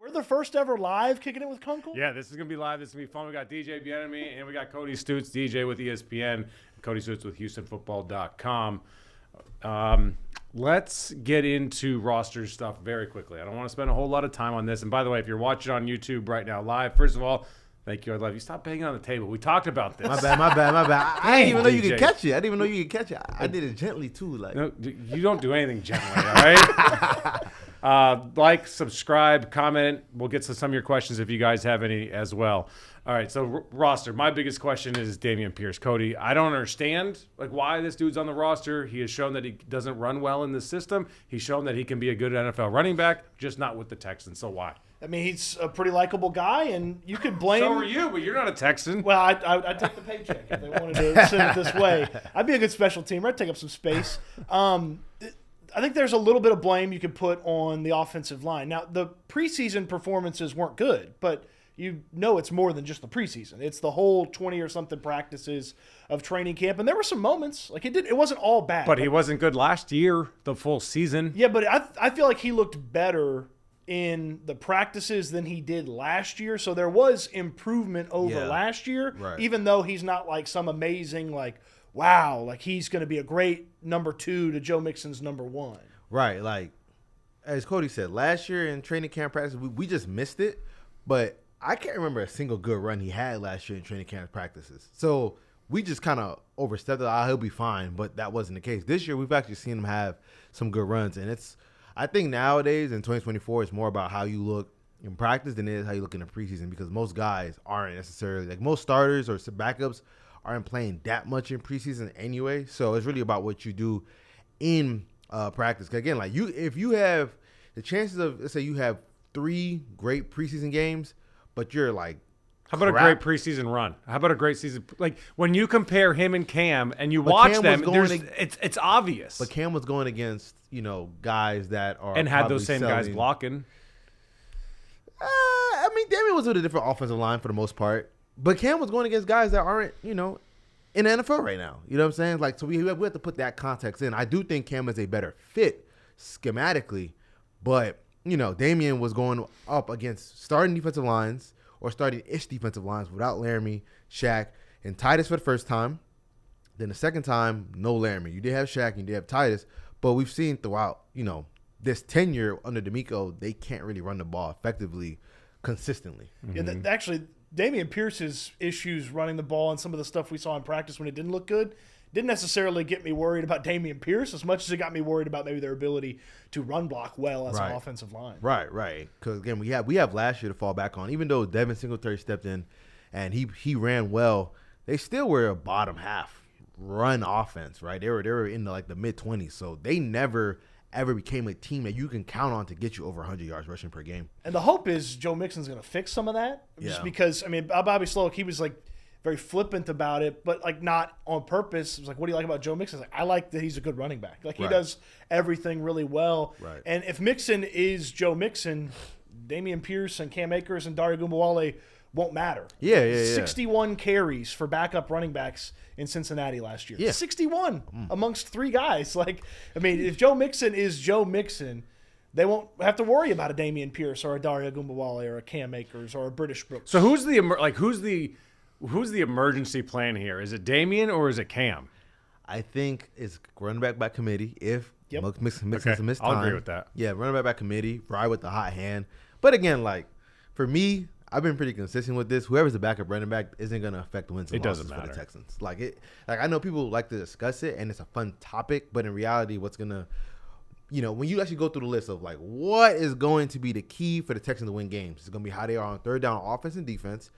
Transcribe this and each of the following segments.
We're the first ever live Kicking It with Kunkel? Yeah, this is going to be live. This is going to be fun. We got DJ Bien-Aime and we got Cody Stoots, DJ with ESPN, Cody Stoots with HoustonFootball.com. Let's get into roster stuff very quickly. I don't want to spend a whole lot of time on this. And by the way, if you're watching on YouTube right now live, first of all, thank you. I love you. Stop banging on the table. We talked about this. My bad. I didn't even know you could catch it. I did it gently, too. Like, no, you don't do anything gently, all right? Like, subscribe, comment. We'll get to some of your questions if you guys have any as well. All right, so roster. My biggest question is Damen Pierce. Cody, I don't understand why this dude's on the roster. He has shown that he doesn't run well in the system. He's shown that he can be a good NFL running back, just not with the Texans. So why? I mean, he's a pretty likable guy, and you could blame. So are you, but you're not a Texan. Well, I'd take the paycheck if they wanted to send it this way. I'd be a good special teamer. I'd take up some space. I think there's a little bit of blame you could put on the offensive line. Now, the preseason performances weren't good, but you know it's more than just the preseason. It's the whole 20 or something practices of training camp, and there were some moments it wasn't all bad. But he wasn't good last year, the full season. Yeah, but I feel like he looked better in the practices than he did last year. So there was improvement over last year, even though he's not some amazing wow, he's going to be a great number 2 to Joe Mixon's number 1. Right, as Cody said, last year in training camp practice, we just missed it, but I can't remember a single good run he had last year in training camp practices. So we just kind of overstepped it. He'll be fine, but that wasn't the case. This year, we've actually seen him have some good runs, and I think nowadays in 2024, it's more about how you look in practice than it is how you look in the preseason, because most guys aren't necessarily, most starters or backups aren't playing that much in preseason anyway. So it's really about what you do in practice. 'Cause again, if you have the chances of, let's say you have 3 great preseason games, but you're how about a great preseason run? How about a great season? When you compare him and Cam and you watch them, it's obvious. But Cam was going against, guys that are and had those same guys blocking. I mean, Damen was with a different offensive line for the most part. But Cam was going against guys that aren't, in the NFL right now. You know what I'm saying? So we have to put that context in. I do think Cam is a better fit schematically, but Damen was going up against starting defensive lines or starting-ish defensive lines without Laramie, Shaq, and Titus for the first time. Then the second time, no Laramie. You did have Shaq and you did have Titus, but we've seen throughout, this tenure under D'Amico, they can't really run the ball effectively, consistently. Mm-hmm. Yeah, actually, Damen Pierce's issues running the ball and some of the stuff we saw in practice when it didn't look good didn't necessarily get me worried about Damen Pierce as much as it got me worried about maybe their ability to run block well as an offensive line. Right. Because, again, we have last year to fall back on. Even though Devin Singletary stepped in and he ran well, they still were a bottom half run offense, right? They were in the mid-20s, so they never ever became a team that you can count on to get you over 100 yards rushing per game. And the hope is Joe Mixon's going to fix some of that. Just because, Bobby Slowick, he was very flippant about it, but not on purpose. It was what do you like about Joe Mixon? I like that he's a good running back. He does everything really well. Right. And if Mixon is Joe Mixon, Damen Pierce and Cam Akers and Daria Gumbawale won't matter. Yeah. 61 carries for backup running backs in Cincinnati last year. Yeah. 61 amongst 3 guys. If Joe Mixon is Joe Mixon, they won't have to worry about a Damen Pierce or a Daria Gumbawale or a Cam Akers or a British Brooks. So who's the emergency plan here? Is it Damen or is it Cam? I think it's running back by committee. If Mixon missed time, I'll agree with that. Yeah, running back by committee, ride with the hot hand. But again, for me, I've been pretty consistent with this. Whoever's the backup running back isn't going to affect the wins and losses for the Texans. I know people like to discuss it, and it's a fun topic, but in reality, what's going to, when you actually go through the list of what is going to be the key for the Texans to win games, it's going to be how they are on third down offense and defense,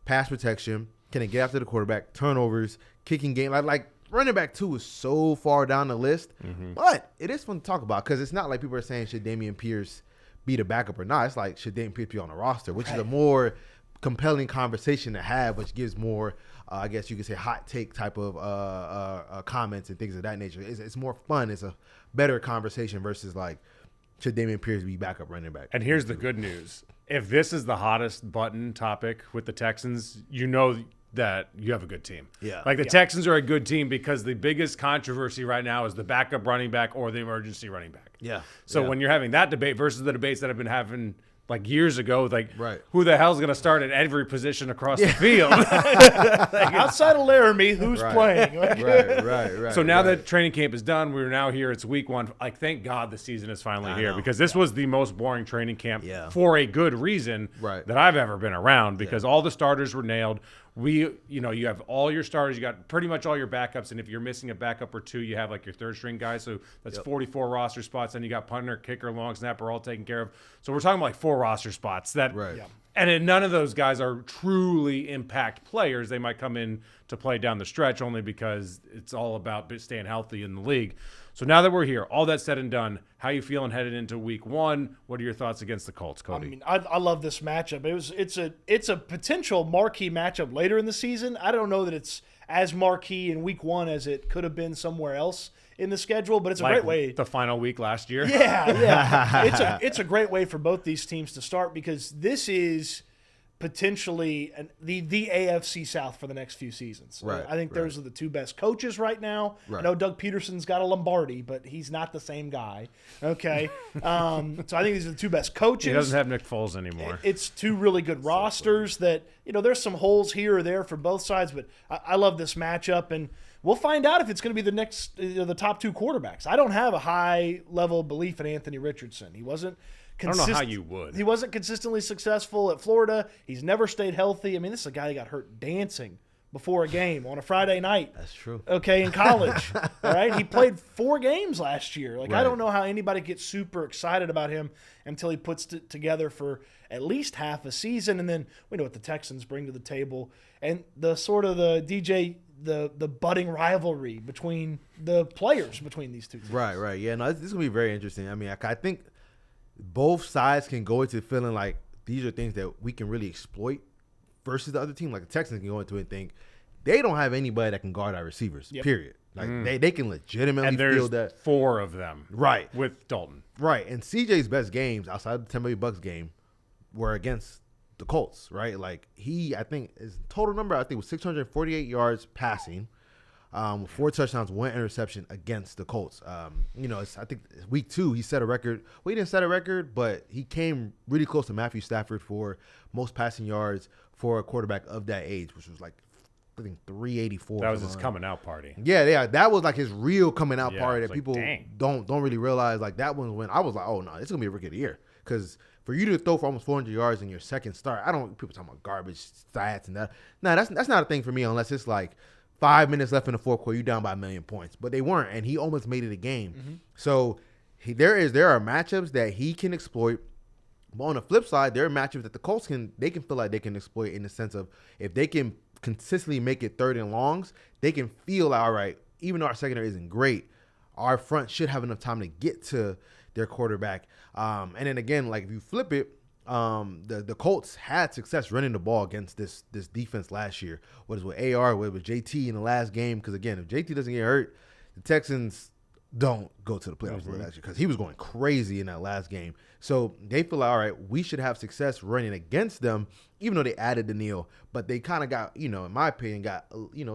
pass protection, can they get after the quarterback, turnovers, kicking game. Running back 2 is so far down the list, but it is fun to talk about because it's not like people are saying should Damen Pierce be the backup or not. It's should Damen Pierce be on the roster, which is a more compelling conversation to have, which gives more, I guess you could say, hot take type of comments and things of that nature. It's more fun. It's a better conversation versus should Damen Pierce be backup running back. And here's the good news. If this is the hottest button topic with the Texans, that you have a good team. Yeah. Texans are a good team because the biggest controversy right now is the backup running back or the emergency running back. Yeah. So when you're having that debate versus the debates that have been having like years ago, like Right. who the hell's going to start at every position across the field? Outside of Laramie, who's playing? Right. So now that training camp is done, we're now here. It's week 1. Like, thank God the season is finally here because this was the most boring training camp for a good reason that I've ever been around because all the starters were nailed. You have all your starters, you got pretty much all your backups, and if you're missing a backup or two, you have like your third string guys. So that's 44 roster spots. Then you got punter, kicker, long snapper, all taken care of. So we're talking about like 4 roster spots that. Right. Yeah. And then none of those guys are truly impact players. They might come in to play down the stretch only because it's all about staying healthy in the league. So now that we're here, all that said and done, how you feeling headed into week 1? What are your thoughts against the Colts, Cody? I mean, I love this matchup. It's a potential marquee matchup later in the season. I don't know that it's as marquee in week 1 as it could have been somewhere else in the schedule, but it's a great way. The final week last year. Yeah. It's a great way for both these teams to start because this is potentially the AFC South for the next few seasons. Right. I think those are the 2 best coaches right now. Right. I know Doug Peterson's got a Lombardi, but he's not the same guy. Okay. So I think these are the 2 best coaches. He doesn't have Nick Foles anymore. It's 2 really good rosters that, there's some holes here or there for both sides, but I love this matchup, and we'll find out if it's going to be the next, the top 2 quarterbacks. I don't have a high level of belief in Anthony Richardson. He wasn't. I don't know how you would. He wasn't consistently successful at Florida. He's never stayed healthy. I mean, this is a guy who got hurt dancing before a game on a Friday night. That's true. Okay, in college. All right? He played 4 games last year. I don't know how anybody gets super excited about him until he puts it together for at least half a season. And then we know what the Texans bring to the table. And the sort of the budding rivalry between the players between these 2 teams. Right. Yeah, no, this is going to be very interesting. I mean, I think both sides can go into feeling like these are things that we can really exploit versus the other team. Like the Texans can go into it and think they don't have anybody that can guard our receivers, period. Like they can legitimately feel that. 4 of them. Right. With Dalton. Right. And CJ's best games outside the Tampa Bay Bucks game were against the Colts, right? Like I think his total number, was 648 yards passing. 4 touchdowns, 1 interception against the Colts. I think week 2 he set a record. Well, he didn't set a record, but he came really close to Matthew Stafford for most passing yards for a quarterback of that age, which was like I think 384. That was his coming out party. Yeah, that was like his real coming out party that people dang. don't really realize. Like that one when I was like, oh no, it's gonna be a rookie of the year because for you to throw for almost 400 yards in your second start, people talking about garbage stats and that. No, that's not a thing for me unless it's like 5 minutes left in the fourth quarter, you down by 1,000,000 points. But they weren't, and he almost made it a game. Mm-hmm. So there are matchups that he can exploit. But on the flip side, there are matchups that the Colts feel like they can exploit in the sense of if they can consistently make it 3rd and longs, they can feel all right. Even though our secondary isn't great, our front should have enough time to get to their quarterback. And then again, like if you flip it, the Colts had success running the ball against this defense last year. What is with AR, what with JT in the last game? Because again, if JT doesn't get hurt, the Texans don't go to the playoffs last year because he was going crazy in that last game. So they feel like, all right, we should have success running against them, even though they added Daniil. But they kind of got, in my opinion,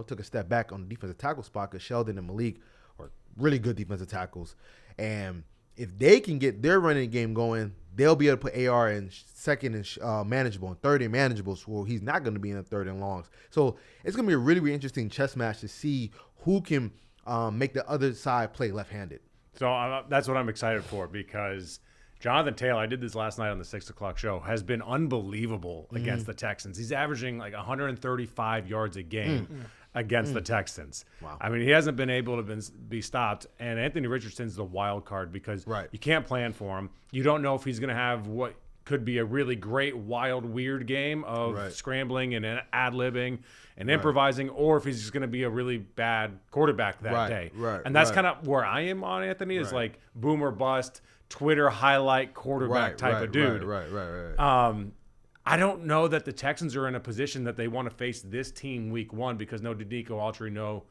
took a step back on the defensive tackle spot because Sheldon and Malik are really good defensive tackles. And if they can get their running game going, they'll be able to put AR in 2nd and manageable and 3rd and manageable, so he's not going to be in the 3rd and longs. So it's going to be a really, really interesting chess match to see who can make the other side play left-handed. So that's what I'm excited for because Jonathan Taylor, I did this last night on the 6 o'clock show, has been unbelievable against the Texans. He's averaging like 135 yards a game against the Texans. Wow. I mean, he hasn't been able to be stopped. And Anthony Richardson's the wild card because you can't plan for him. You don't know if he's going to have what could be a really great, wild, weird game of scrambling and ad-libbing and improvising, or if he's just going to be a really bad quarterback that day. And that's kind of where I am on Anthony is like boom or bust, Twitter highlight quarterback type of dude. I don't know that the Texans are in a position that they want to face this team week 1 because no Danico Autry, no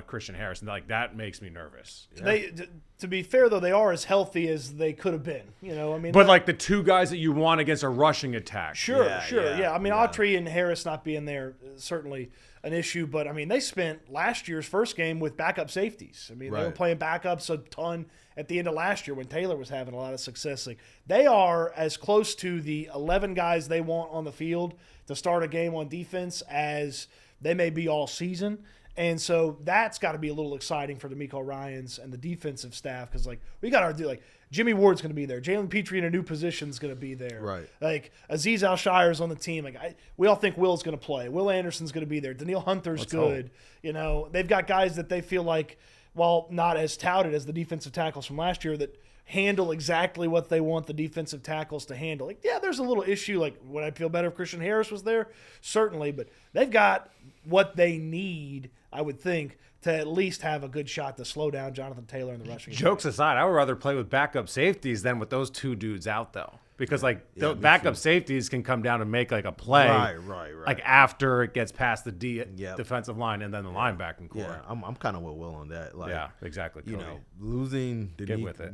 Christian Harris, and like that makes me nervous. To be fair though, they are as healthy as they could have been. I mean, but like the two guys that you want against a rushing attack. Sure. I mean, Autry and Harris not being there is certainly an issue, but I mean, they spent last year's first game with backup safeties. I mean, they were playing backups a ton at the end of last year when Taylor was having a lot of success. Like, they are as close to the 11 guys they want on the field to start a game on defense as they may be all season. And so that's got to be a little exciting for DeMeco Ryans and the defensive staff because, like, we got to do, like, Jimmy Ward's going to be there. Jalen Petrie in a new position is going to be there. Right. Like, Azeez Al-Shire's on the team. Like, we all think Will's going to play. Will Anderson's going to be there. Daniil Hunter's good. They've got guys that they feel like, while not as touted as the defensive tackles from last year, that handle exactly what they want the defensive tackles to handle. Like, yeah, there's a little issue. Like, would I feel better if Christian Harris was there? Certainly. But they've got what they need, I would think, to at least have a good shot to slow down Jonathan Taylor in the rushing. Jokes aside, I would rather play with backup safeties than with those two dudes out, though. Because, like, the backup safeties can come down and make, like, a play. Right. Like, after it gets past the defensive line and then the linebacking core. Yeah, I'm kind of with Will on that. Like, yeah, exactly. Cody. Losing the Get with it.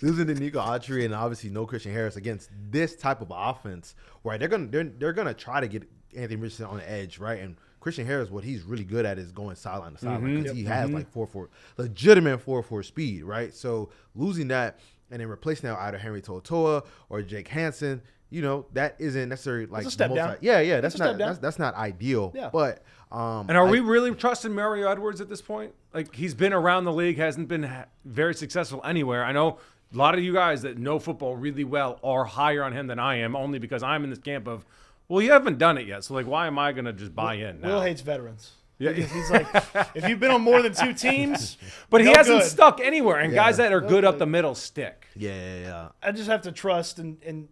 losing Nico Autry and obviously no Christian Harris against this type of offense, right? They're gonna try to get Anthony Richardson on the edge, right? And Christian Harris, what he's really good at is going sideline to sideline because he has like 4.4 legitimate 4.4 speed, right? So losing that and then replacing that either Henry To'oTo'o or Jake Hansen, that isn't necessarily like a step down. Yeah, that's not ideal. Yeah. But and are we really trusting Mario Edwards at this point? Like, he's been around the league, hasn't been very successful anywhere. I know a lot of you guys that know football really well are higher on him than I am, only because I'm in this camp of, well, you haven't done it yet, so like, why am I gonna just buy in now? Will hates veterans. Yeah, he's like, if you've been on more than 2 teams, but he hasn't stuck anywhere, and guys that are good up the middle stick. Yeah. I just have to trust, and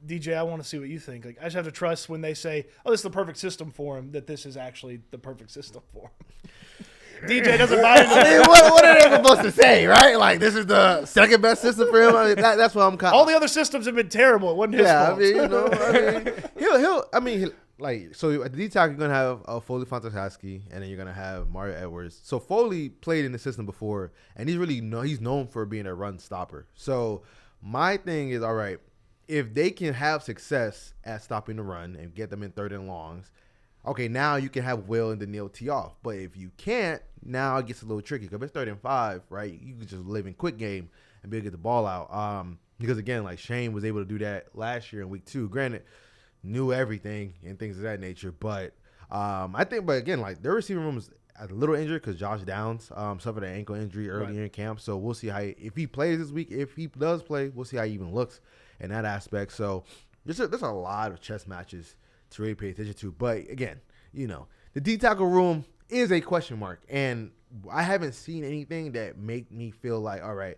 DJ, I want to see what you think. Like, I just have to trust when they say, "Oh, this is the perfect system for him," that this is actually the perfect system for him. DJ doesn't buy into that. What are they supposed to say, right? Like, this is the second best system for him. I mean, that's what I'm kind of. All the other systems have been terrible. It wasn't his fault. I mean, so at the D-tackle, you're gonna have Foley Fantashaski, and then you're gonna have Mario Edwards. So Foley played in the system before, and he's known for being a run stopper. So my thing is, all right, if they can have success at stopping the run and get them in 3rd and longs, okay, now you can have Will and Daniil tee off. But if you can't, now it gets a little tricky because it's 3rd and 5, right? You can just live in quick game and be able to get the ball out. Because again, like Shane was able to do that last year in week 2. Granted, knew everything and things of that nature. But I think, but again, like their receiving room is a little injured because Josh Downs suffered an ankle injury earlier in camp. So we'll see if he plays this week. If he does play, we'll see how he even looks in that aspect. So there's a lot of chess matches to really pay attention to. But again, the D-tackle room is a question mark. And I haven't seen anything that make me feel like, all right,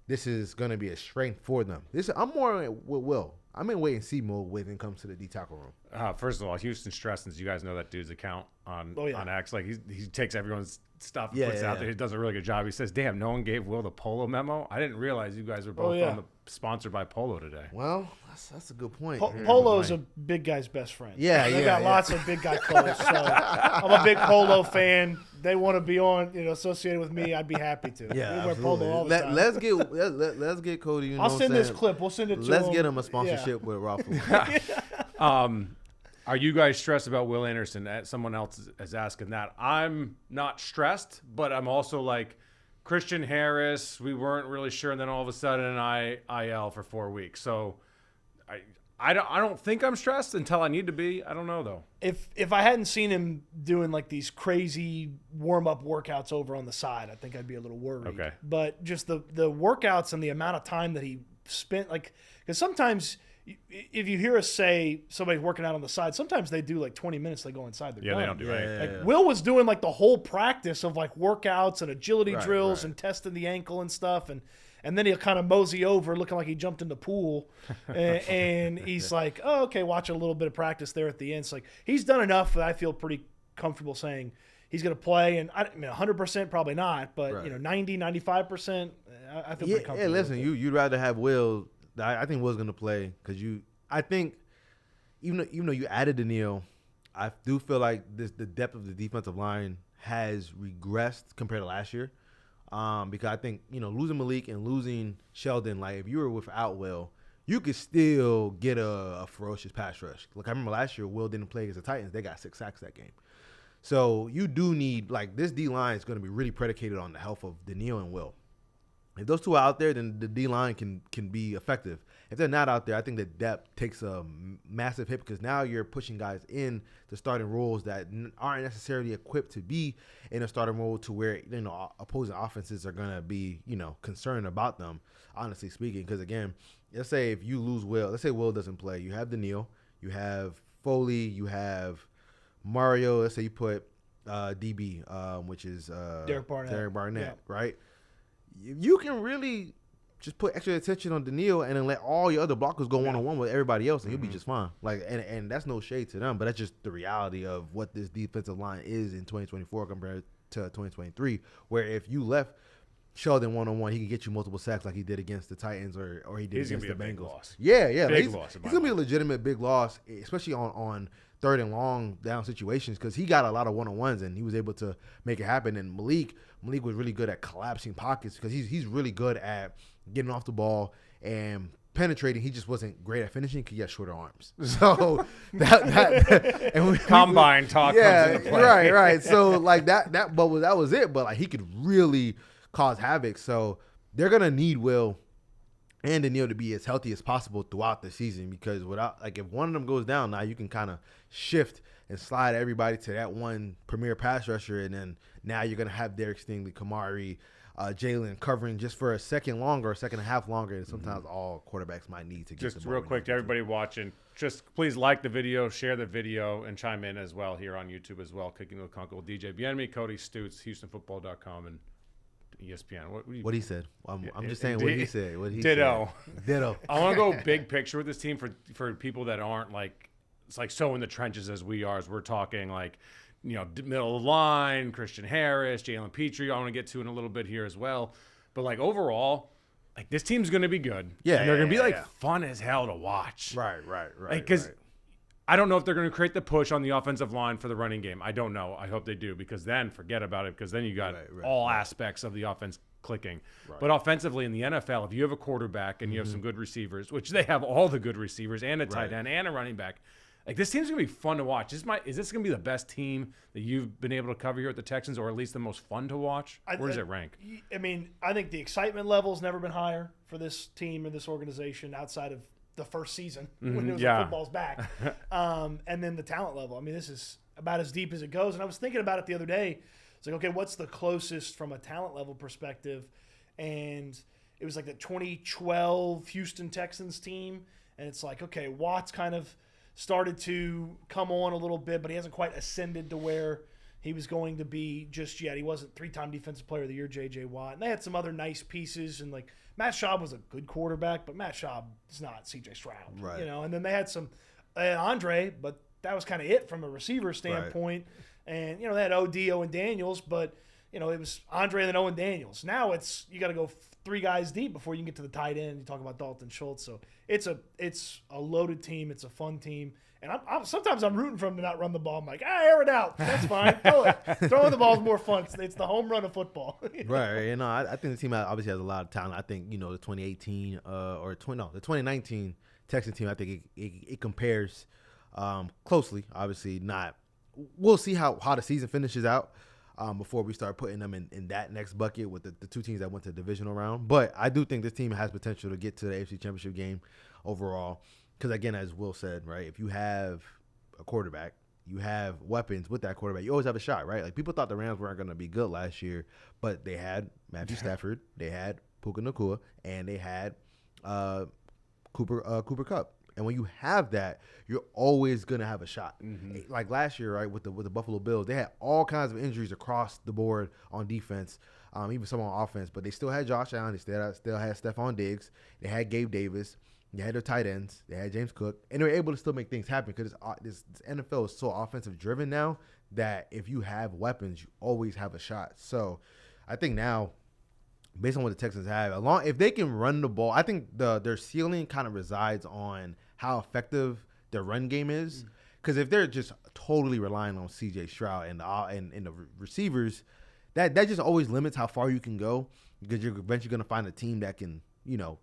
this is going to be a strength for them. I'm more with Will. I'm in wait and see mode when it comes to the D-tackle room. First of all, Houston Stressens, you guys know that dude's account on X. Like, he takes everyone's stuff and puts it out there. He does a really good job. He says, damn, no one gave Will the Polo memo. I didn't realize you guys were both on the sponsored by Polo today. Well, that's a good point. Polo's a big guy's best friend. They got lots of big guy clothes. So I'm a big Polo fan. They want to be on, associated with me. I'd be happy to. Yeah, we wear Polo all the time. Let's get Cody. I'll send this clip. We'll send it to him. Let's get him a sponsorship with Raffle. Are you guys stressed about Will Anderson? Someone else is asking that. I'm not stressed, but I'm also like, Christian Harris, we weren't really sure, and then all of a sudden IL for 4 weeks. So I don't think I'm stressed until I need to be. I don't know though. If I hadn't seen him doing like these crazy warm-up workouts over on the side, I think I'd be a little worried. Okay. But just the workouts and the amount of time that he spent, like, because sometimes if you hear us say somebody's working out on the side, sometimes they do like 20 minutes, they go inside. They're done. They don't do anything. Will was doing like the whole practice of like workouts and agility drills and testing the ankle and stuff, and then he'll kind of mosey over looking like he jumped in the pool, and he's like, oh, okay, watch a little bit of practice there at the end. It's like he's done enough that I feel pretty comfortable saying he's going to play. And I mean, 100% probably not, but 90, 95%, I feel pretty comfortable. Yeah, listen, you'd rather have Will. I think Will's going to play because I think even though you added Daniil, I do feel like the depth of the defensive line has regressed compared to last year. Because I think, losing Malik and losing Sheldon, like if you were without Will, you could still get a ferocious pass rush. Like I remember last year, Will didn't play against the Titans. They got 6 sacks that game. So you do need, like, this D-line is going to be really predicated on the health of Daniil and Will. If those two are out there, then the D-line can be effective. If they're not out there, I think the depth takes a massive hit because now you're pushing guys in to starting roles that aren't necessarily equipped to be in a starting role to where, opposing offenses are going to be, concerned about them, honestly speaking. Because, again, let's say if you lose Will, let's say Will doesn't play. You have Daniil, you have Foley, you have Mario. Let's say you put DB, which is Derek Barnett, yeah. Right? You can really just put extra attention on Daniil and then let all your other blockers go one-on-one with everybody else, and you'll be just fine. Like, and that's no shade to them, but that's just the reality of what this defensive line is in 2024 compared to 2023, where if you left Sheldon one-on-one, he could get you multiple sacks like he did against the Titans or he did against the Bengals. Big loss. Yeah. Big loss. He's going to be a legitimate big loss, especially on third and long down situations because he got a lot of one-on-ones and he was able to make it happen. And Malik was really good at collapsing pockets because he's really good at getting off the ball and penetrating. He just wasn't great at finishing because he had shorter arms. So that and combine talk comes into play. Right. So like that was it. But like he could really cause havoc. So they're gonna need Will and Daniil to be as healthy as possible throughout the season because without, like, if one of them goes down, now you can kind of shift and slide everybody to that one premier pass rusher, and then now you're gonna have Derek Stingley, Kamari, Jalen covering just for a second and a half longer, and sometimes all quarterbacks might need to get just real quick to everybody watching. Just please like the video, share the video, and chime in as well here on YouTube as well. Kicking with Kunkel, DJ Bien-Aime and Cody Stoots, HoustonFootball.com, and ESPN. What he said. I'm just saying what he said. What he Ditto. Said. Ditto. I want to go big picture with this team for people that aren't like it's like so in the trenches as we are. As we're talking like middle of the line, Christian Harris, Jalen Petrie. I want to get to in a little bit here as well. But like overall, like this team's going to be good. Yeah, and they're going to be like fun as hell to watch. Right. Because I don't know if they're going to create the push on the offensive line for the running game. I don't know. I hope they do because then forget about it because then you got all aspects of the offense clicking. Right. But offensively in the NFL, if you have a quarterback and you have some good receivers, which they have all the good receivers and a tight end and a running back, like this team's going to be fun to watch. Is this going to be the best team that you've been able to cover here at the Texans or at least the most fun to watch? Where does it rank? I mean, I think the excitement level's never been higher for this team or this organization outside of the first season when it was like football's back. And then the talent level. I mean, this is about as deep as it goes. And I was thinking about it the other day. It's like, okay, what's the closest from a talent level perspective? And it was like the 2012 Houston Texans team. And it's like, okay, Watt's kind of started to come on a little bit, but he hasn't quite ascended to where he was going to be just yet. He wasn't 3-time Defensive Player of the Year, J.J. Watt. And they had some other nice pieces. And like Matt Schaub was a good quarterback, but Matt Schaub is not C.J. Stroud. Right. And then they had Andre, but that was kind of it from a receiver standpoint. Right. And, they had Owen Daniels, but, it was Andre and then Owen Daniels. Now it's you got to go 3 guys deep before you can get to the tight end. You talk about Dalton Schultz. So it's a loaded team. It's a fun team. And sometimes I'm rooting for him to not run the ball. I'm like, air it out. That's fine. Throw it. Throwing the ball is more fun. It's the home run of football. Right. I think the team obviously has a lot of talent. I think, the 2018 the 2019 Texans team, I think it compares closely. Obviously not. We'll see how the season finishes out before we start putting them in that next bucket with the 2 teams that went to the divisional round. But I do think this team has potential to get to the AFC Championship game overall. Because, again, as Will said, right, if you have a quarterback, you have weapons with that quarterback, you always have a shot, right? Like, people thought the Rams weren't going to be good last year, but they had Matthew Stafford, they had Puka Nacua, and they had Cooper Kupp. And when you have that, you're always going to have a shot. Mm-hmm. Like last year, right, with the Buffalo Bills, they had all kinds of injuries across the board on defense, even some on offense. But they still had Josh Allen. They still had Stephon Diggs. They had Gabe Davis. They had their tight ends. They had James Cook. And they were able to still make things happen because this NFL is so offensive-driven now that if you have weapons, you always have a shot. So I think now, based on what the Texans have, if they can run the ball, I think their ceiling kind of resides on how effective their run game is. Because if they're just totally relying on C.J. Stroud and the receivers, that just always limits how far you can go because you're eventually going to find a team that can,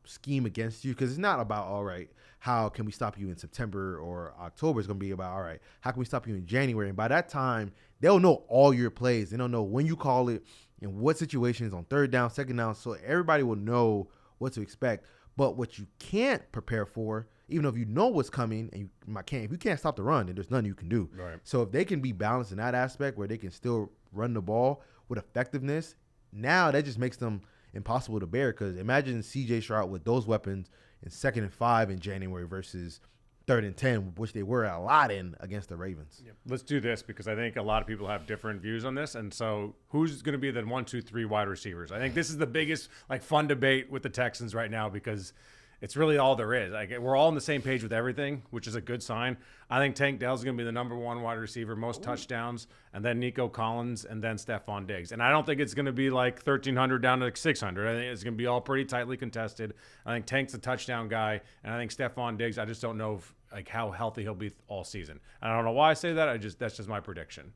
scheme against you because it's not about, all right, how can we stop you in September or October? It's going to be about, all right, how can we stop you in January? And by that time, they'll know all your plays. They don't know when you call it and what situations on third down, second down. So everybody will know what to expect. But what you can't prepare for, even if you know what's coming and if you can't stop the run, then there's nothing you can do. Right. So if they can be balanced in that aspect where they can still run the ball with effectiveness, now that just makes them impossible to bear because imagine C.J. Stroud with those weapons in 2nd and 5 in January versus 3rd and 10, which they were a lot in against the Ravens. Yep. Let's do this because I think a lot of people have different views on this. And so who's going to be the 1, 2, 3 wide receivers? I think this is the biggest fun debate with the Texans right now because it's really all there is. We're all on the same page with everything, which is a good sign. I think Tank Dell's going to be the number 1 wide receiver, most touchdowns, and then Nico Collins, and then Stephon Diggs. And I don't think it's going to be 1,300 down to 600. I think it's going to be all pretty tightly contested. I think Tank's a touchdown guy, and I think Stephon Diggs, I just don't know how healthy he'll be all season. And I don't know why I say that. That's just my prediction.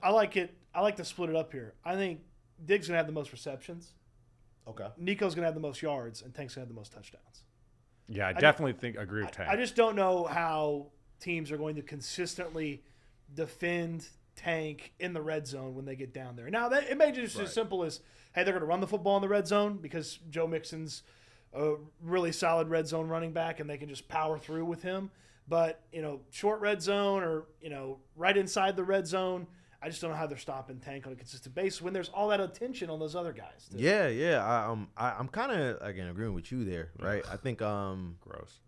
I like it. I like to split it up here. I think Diggs going to have the most receptions. Okay. Nico's going to have the most yards, and Tank's going to have the most touchdowns. Yeah, I definitely agree with Tank. I just don't know how teams are going to consistently defend Tank in the red zone when they get down there. Now, it may just as simple as, hey, they're going to run the football in the red zone because Joe Mixon's a really solid red zone running back, and they can just power through with him. But, short red zone or, right inside the red zone, I just don't know how they're stopping Tank on a consistent basis when there's all that attention on those other guys. Too. Yeah. I'm kind of agreeing with you there, right? I think gross.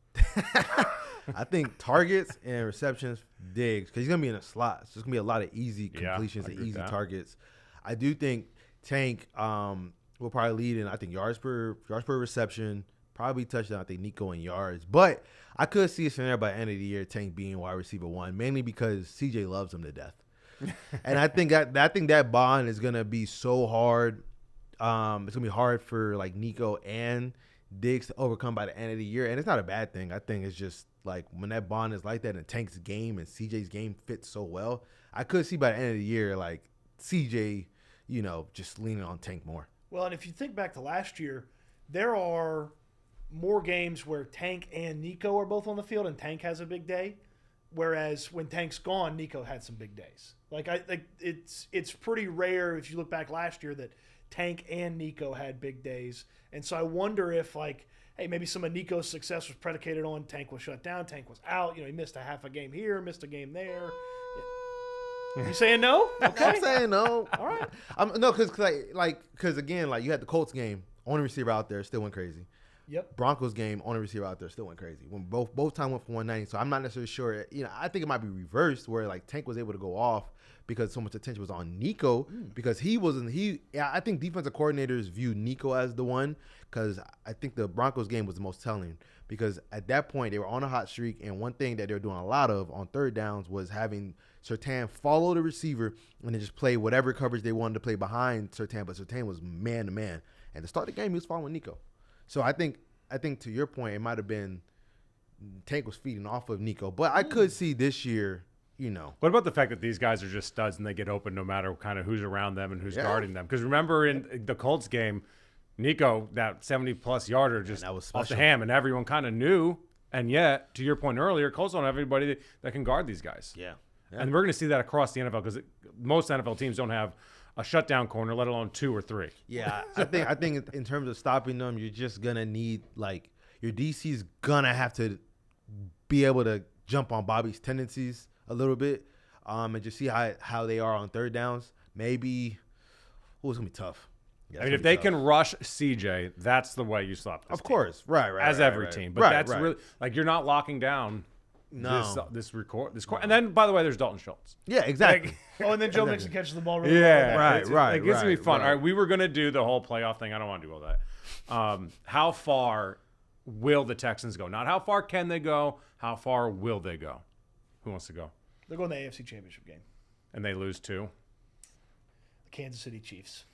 I think targets and receptions, Diggs, because he's gonna be in a slot. So there's gonna be a lot of easy completions and easy targets. I do think Tank will probably lead in. I think yards per reception, probably touchdown. I think Nico in yards, but I could see a scenario by the end of the year Tank being wide receiver 1, mainly because CJ loves him to death. And I think that bond is gonna be so hard. It's gonna be hard for Nico and Diggs to overcome by the end of the year, and it's not a bad thing. I think it's just when that bond is like that, and Tank's game and CJ's game fits so well. I could see by the end of the year CJ, just leaning on Tank more. Well, and if you think back to last year, there are more games where Tank and Nico are both on the field, and Tank has a big day. Whereas when Tank's gone, Nico had some big days. It's pretty rare if you look back last year that Tank and Nico had big days. And so I wonder if hey, maybe some of Nico's success was predicated on Tank was shut down, Tank was out. He missed a half a game here, missed a game there. You saying no? Okay. I'm saying no. All right. No, because again, you had the Colts game, only receiver out there, still went crazy. Yep. Broncos game, only receiver out there, still went crazy. When both time went for 190, so I'm not necessarily sure. I think it might be reversed where Tank was able to go off because so much attention was on Nico because he wasn't. I think defensive coordinators view Nico as the one because I think the Broncos game was the most telling because at that point they were on a hot streak, and one thing that they were doing a lot of on third downs was having Surtain follow the receiver and then just play whatever coverage they wanted to play behind Surtain, but Surtain was man to man, and to start the game he was following Nico. So I think to your point, it might have been Tank was feeding off of Nico, but I could see this year, What about the fact that these guys are just studs and they get open no matter kind of who's around them and who's guarding them? Because remember in the Colts game, Nico, that 70-plus yarder just that was off the special. ham, and everyone kind of knew. And yet, to your point earlier, Colts don't have anybody that can guard these guys. Yeah. And we're going to see that across the NFL because most NFL teams don't have a shutdown corner, let alone 2 or 3. Yeah, I think in terms of stopping them, you're just gonna need your DC's gonna have to be able to jump on Bobby's tendencies a little bit, and just see how they are on third downs. Maybe, it's gonna be tough. I mean, if they can rush CJ, that's the way you stop this of course, right, as every team. But that's really you're not locking down. No. This court. And then, by the way, there's Dalton Schultz. Yeah, exactly. And then Joe Mixon catches the ball really Yeah, well. Right. It's gonna be fun. Right. All right, we were gonna do the whole playoff thing. I don't want to do all that. How far will the Texans go? Not how far can they go. How far will they go? Who wants to go? They're going to the AFC Championship game. And they lose too. The Kansas City Chiefs.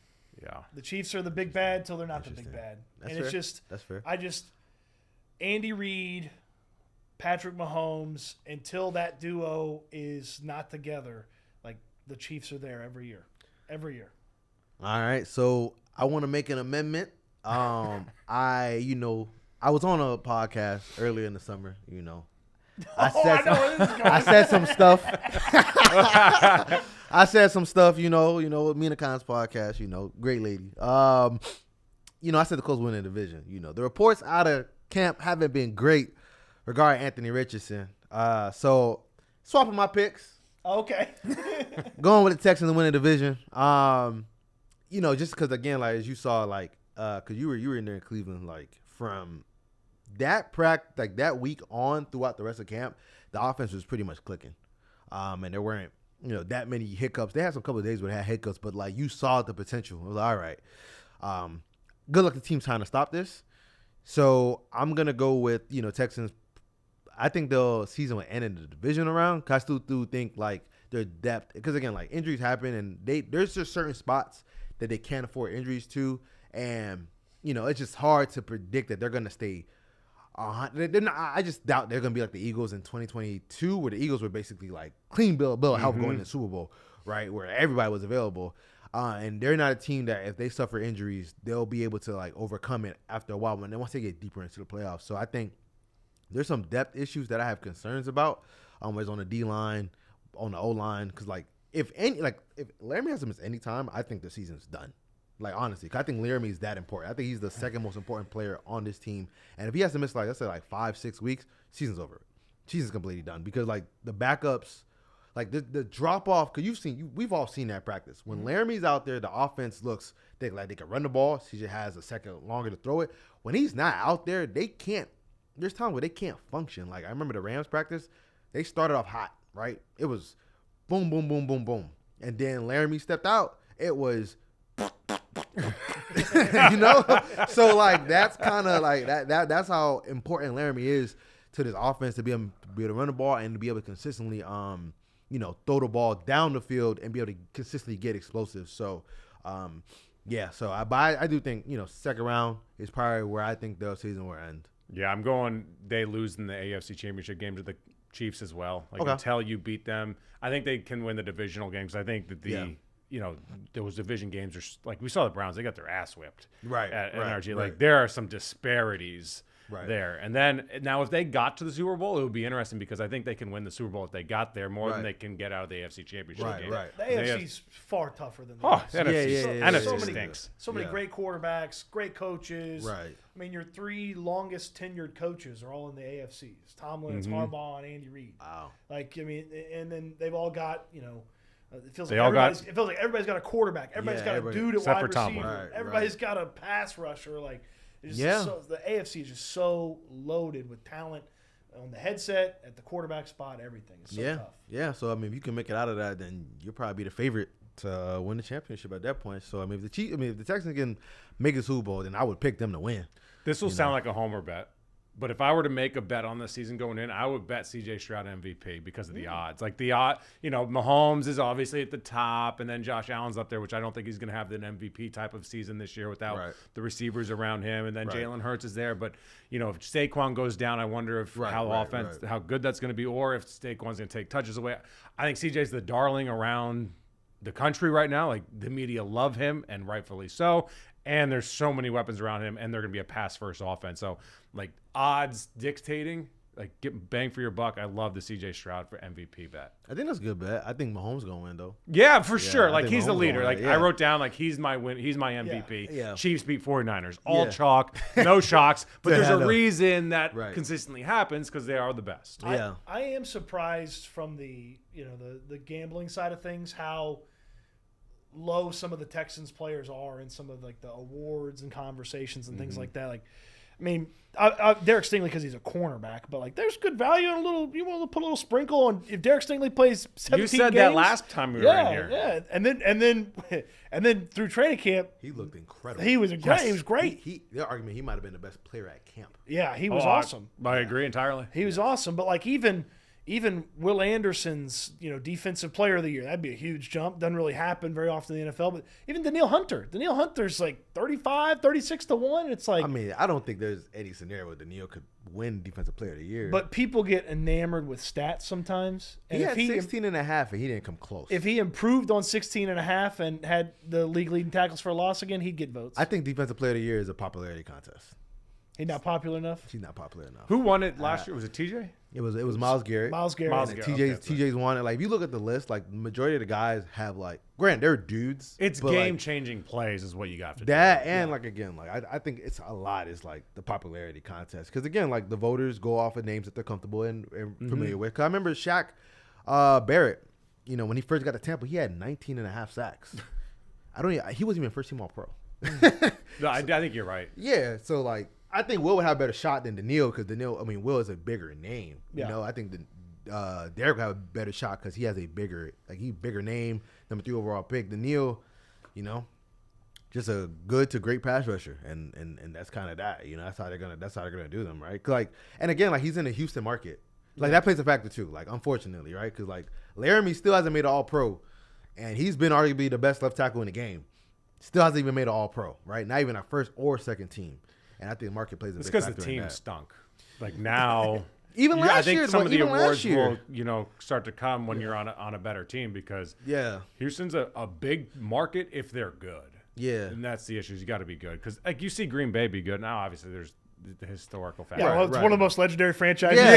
Yeah. The Chiefs are the big bad till they're not the big bad. That's and fair. it's just That's fair. Andy Reid Patrick Mahomes, until that duo is not together, like the Chiefs are there every year. Every year. All right, so I want to make an amendment. I was on a podcast earlier in the summer. I said some stuff. I said some stuff. With Bien-Aime and Cody podcast. Great lady. I said the Colts win the division. The reports out of camp haven't been great regarding Anthony Richardson. So swapping my picks. Okay. Going with the Texans to win the division. Just because again, like as you saw, like because you were in there in Cleveland, like from that that week on throughout the rest of camp, the offense was pretty much clicking. And there weren't that many hiccups. They had some couple of days where they had hiccups, but like you saw the potential. It was all right. Good luck to teams trying to stop this. So I'm gonna go with Texans. I think the season will end in the division round. I still do think like their depth, because again, like injuries happen, and there's just certain spots that they can't afford injuries to, and it's just hard to predict that they're gonna stay. I just doubt they're gonna be like the Eagles in 2022, where the Eagles were basically like clean bill of health going to the Super Bowl, right, where everybody was available. And they're not a team that if they suffer injuries, they'll be able to like overcome it after a while once they get deeper into the playoffs. So I think there's some depth issues that I have concerns about. Whereas on the D line, on the O line, because like if Laramie has to miss any time, I think the season's done. Like honestly, 'cause I think Laramie is that important. I think he's the second most important player on this team, and if he has to miss like let's say like 5-6 weeks, season's over. Season's completely done because like the backups. Like the drop off, because we've all seen that practice. When Laramie's out there, the offense looks like they can run the ball. CJ has a second longer to throw it. When he's not out there, they can't. There's times where they can't function. Like I remember the Rams practice, they started off hot, right? It was boom, boom, boom, boom, boom, and then Laramie stepped out. It was, So like that's kind of like that. That's how important Laramie is to this offense to be able to run the ball and to be able to consistently throw the ball down the field and be able to consistently get explosive. So, so I do think, second round is probably where I think the season will end. Yeah, I'm going they lose in the AFC Championship game to the Chiefs as well. Like until you beat them, I think they can win the divisional games. I think that those division games are like we saw the Browns, they got their ass whipped at NRG. Like there are some disparities there. And then now if they got to the Super Bowl, it would be interesting because I think they can win the Super Bowl if they got there more than they can get out of the AFC Championship game. The AFC's far tougher than the NFC stinks. So many great quarterbacks, great coaches. Right. I mean, your three longest tenured coaches are all in the AFC. It's Tomlin, it's Harbaugh, and Andy Reid. Wow. Like, I mean, and then they've all got, it feels like everybody's got a quarterback. Everybody's got a dude at wide receiver. Everybody's got a pass rusher. Like, the AFC is just so loaded with talent on the headset, at the quarterback spot, everything. It's so tough. Yeah, so, I mean, if you can make it out of that, then you'll probably be the favorite to win the championship at that point. So, I mean, if the Texans can make a Super Bowl, then I would pick them to win. This will sound like a homer bet. But if I were to make a bet on the season going in, I would bet C.J. Stroud MVP because of the odds. Like the odd, Mahomes is obviously at the top, and then Josh Allen's up there, which I don't think he's going to have an MVP type of season this year without the receivers around him. And then Jalen Hurts is there. But, if Saquon goes down, I wonder if how good that's going to be, or if Saquon's going to take touches away. I think C.J.'s the darling around the country right now. Like the media love him, and rightfully so. And there's so many weapons around him, and they're going to be a pass-first offense. So, like, odds dictating, like, get bang for your buck. I love the C.J. Stroud for MVP bet. I think that's a good bet. I think Mahomes going to win, though. Yeah, for sure. Like, he's the leader. Like, I wrote down, like, he's my MVP. Yeah. Chiefs beat 49ers. All chalk, no shocks. But there's a reason that consistently happens because they are the best. I am surprised from the gambling side of things how low some of the Texans players are in some of like the awards and conversations and things like that. Like, I mean, Derek Stingley because he's a cornerback, but like there's good value in you want to put a little sprinkle on if Derek Stingley plays 17 games. You said that last time we were in here. Yeah, and then through training camp, he looked incredible. He was great. He was great. Their argument, he might have been the best player at camp. Yeah, he was awesome. I agree entirely. He was awesome, but like even even Will Anderson's, defensive player of the year. That'd be a huge jump. Doesn't really happen very often in the NFL. But even Danielle Hunter's like 35, 36 to 1. It's like, I mean, I don't think there's any scenario where Danielle could win defensive player of the year. But people get enamored with stats sometimes. And he had 16 and a half, and he didn't come close. If he improved on 16 and a half and had the league leading tackles for a loss again, he'd get votes. I think defensive player of the year is a popularity contest. He's not popular enough? She's not popular enough. Who won it last year? Was it TJ? It was Myles Garrett. Myles Garrett. TJ's won it. Like, if you look at the list, like, the majority of the guys have, like, granted, they're dudes. It's game-changing plays is what you got to do. That and, like, again, like, I think it's a lot is, like, the popularity contest. Because, again, like, the voters go off of names that they're comfortable and familiar with. Because I remember Shaq Barrett, when he first got to Tampa, he had 19 and a half sacks. He wasn't even first team All-Pro. No, I think you're right. Yeah, so, like, I think Will would have a better shot than Danielle because Will is a bigger name. Yeah. I think Derek would have a better shot because he has a bigger name, number 3 overall pick. Danielle, just a good to great pass rusher, and that's kind of that. That's how they're gonna do them, right? Like, and again, like, he's in the Houston market, like that plays a factor too. Like, unfortunately, right? Because like Laramie still hasn't made an All-Pro, and he's been arguably the best left tackle in the game. Still hasn't even made an All-Pro, right? Not even our first or second team. And I think the market plays a big factor in that. It's because the team stunk. Like now, even last year, I think some of the awards will, start to come when you're on a better team because Houston's a big market if they're good. Yeah, and that's the issue. You got to be good because like you see Green Bay be good now. Obviously, there's the historical factor. Yeah, well, it's one of the most legendary franchises in the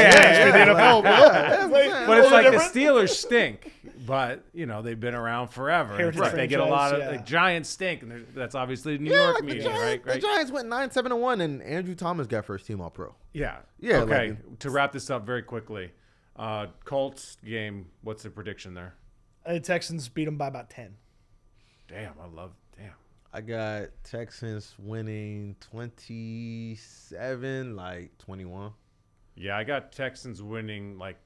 NFL. But it's like the Steelers stink, but they've been around forever. It's like they get a lot of like Giants stink, and that's obviously New York like media, right? The Giants went 9-7-1, and Andrew Thomas got first team All-Pro. Yeah. Okay. Like, to wrap this up very quickly, Colts game. What's the prediction there? The Texans beat them by about 10. Damn. I got Texans winning 27, like 21. Yeah, I got Texans winning like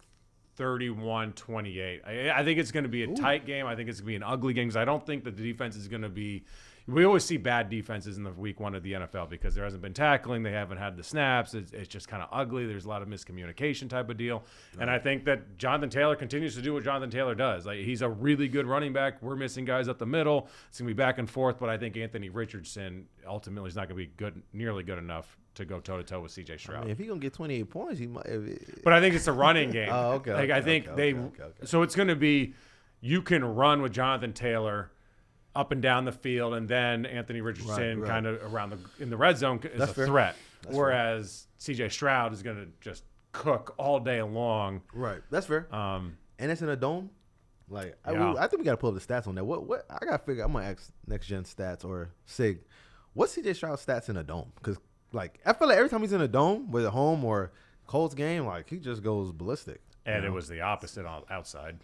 31-28. I think it's going to be a tight game. I think it's going to be an ugly game because I don't think that the defense is going to be – we always see bad defenses in the week 1 of the NFL because there hasn't been tackling. They haven't had the snaps. It's just kind of ugly. There's a lot of miscommunication type of deal. Right. And I think that Jonathan Taylor continues to do what Jonathan Taylor does. Like, he's a really good running back. We're missing guys up the middle. It's going to be back and forth, but I think Anthony Richardson ultimately is not going to be nearly good enough to go toe-to-toe with C.J. Stroud. I mean, if he's going to get 28 points, he might. But I think it's a running game. Oh, okay. Like, I think so it's going to be you can run with Jonathan Taylor up and down the field, and then Anthony Richardson kind of around in the red zone is a threat. Whereas C.J. Stroud is going to just cook all day long. Right. That's fair. And it's in a dome. Like, I think we got to pull up the stats on that. What I got to figure. I'm going to ask Next Gen Stats or Sig. What's C.J. Stroud's stats in a dome? Because, like, I feel like every time he's in a dome, whether home or Colts game, like, he just goes ballistic. And it was the opposite outside.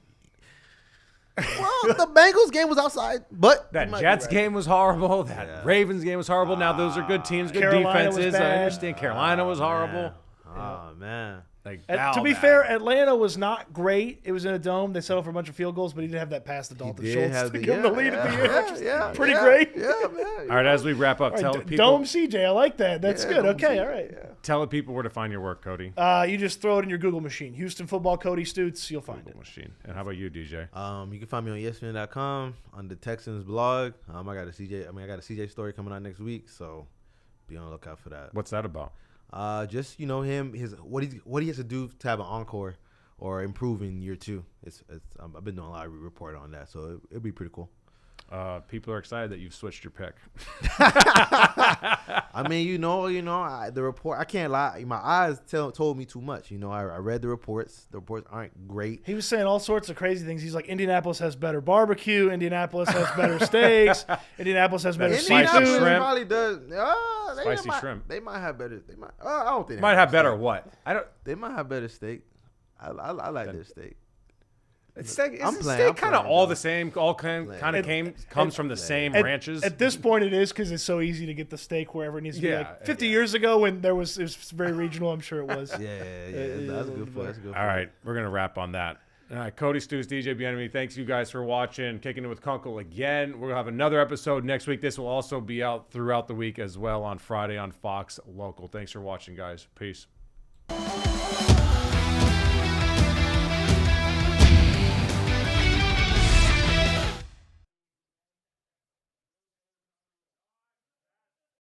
Well, the Bengals game was outside, but that Jets game was horrible. That Ravens game was horrible. Now those are good teams, good defenses. I understand Carolina was horrible. Oh man. Like, to be fair, Atlanta was not great. It was in a dome. They settled for a bunch of field goals, but he didn't have that pass to Dalton Schultz to give him the lead at the end. Pretty great. Yeah, man. All right, as we wrap up, tell people. Dome CJ, I like that. That's good. Okay, all right. Tell the people where to find your work, Cody. You just throw it in your Google machine. Houston football, Cody Stoots. You'll find it. Machine. And how about you, DJ? You can find me on ESPN.com on the Texans blog. I got a CJ story coming out next week, so be on the lookout for that. What's that about? Just him, what he has to do to have an encore or improve in year 2. I've been doing a lot of reporting on that, so it'll be pretty cool. People are excited that you've switched your pick. I mean, the report. I can't lie. My eyes told me too much. I read the reports. The reports aren't great. He was saying all sorts of crazy things. He's like, Indianapolis has better barbecue. Indianapolis has better steaks. Indianapolis has better seafood. Indianapolis probably does. Spicy shrimp. They might have better. They might. I don't think they might have better what? They might have better steak. I like their steak. Steak kind of all the same. All comes from the same ranches. At this point, it is because it's so easy to get the steak wherever it needs to be. Like 50 years ago, when it was very regional, I'm sure it was. That's a good point. All right, we're gonna wrap on that. All right, Cody Stoots, DJ Bien-Aime, thanks you guys for watching. Kicking it with Kunkel again. We're gonna have another episode next week. This will also be out throughout the week as well on Friday on Fox Local. Thanks for watching, guys. Peace.